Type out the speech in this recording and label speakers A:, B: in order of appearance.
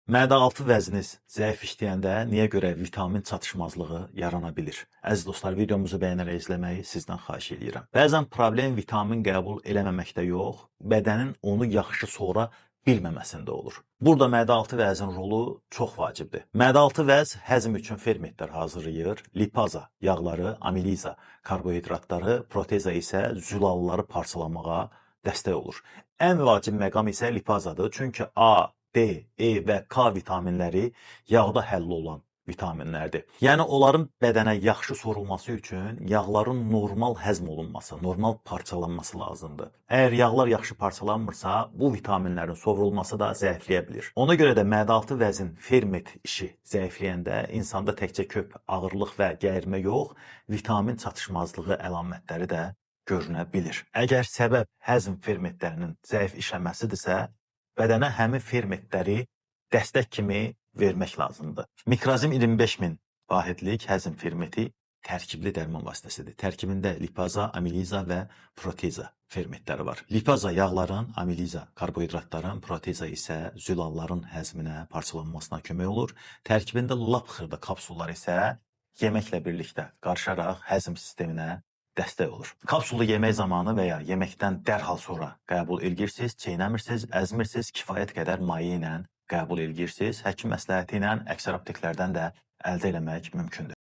A: Mədə-altı vəzniniz zəif işləyəndə niyə görə vitamin çatışmazlığı yarana bilir? Əziz dostlar, videomuzu bəyənərək izləməyi sizdən xahiş edirəm. Bəzən problem vitamin qəbul eləməməkdə yox, bədənin onu yaxşı sonra bilməməsində olur. Burada mədə-altı vəzin rolu çox vacibdir. Mədə-altı vəz həzm üçün fermentlər hazırlayır. Lipaza yağları, amiliza karbohidratları, proteza isə zülalları parçalamağa dəstək olur. Ən vacib məqam isə lipazadır. Çünki A, D, E və K vitaminləri yağda həll olan vitaminlərdir. Yəni onların bədənə yaxşı sorulması üçün yağların normal həzm olunması, normal parçalanması lazımdır. Əgər yağlar yaxşı parçalanmırsa, bu vitaminlərin sovrulması da zəifləyə bilir. Ona görə də mədə-altı vəzin ferment işi zəifləyəndə insanda təkcə köp, ağırlıq və gərilmə yox, vitamin çatışmazlığı əlamətləri də görünə bilir. Əgər səbəb həzm fermentlərinin zəif işləməsidirsə, bədənə həmin fermentləri dəstək kimi vermək lazımdır. Mikrazim 25.000 vahidlik həzm fermenti tərkibli dərman vasitəsidir. Tərkibində lipaza, amiliza və proteza fermentləri var. Lipaza yağların, amiliza karbohidratların, proteza isə zülalların həzminə, parçalanmasına kömək olur. Tərkibində lap xırda kapsullar isə yeməklə birlikdə qarışaraq həzm sisteminə dəstək olur. Kapsulu yemək zamanı və ya yeməkdən dərhal sonra qəbul edirsiniz, çeynəmirsiniz, əzmirsiniz, kifayət qədər maye ilə qəbul edirsiniz. Həkim məsləhəti ilə əksər apteklərdən də əldə eləmək mümkündür.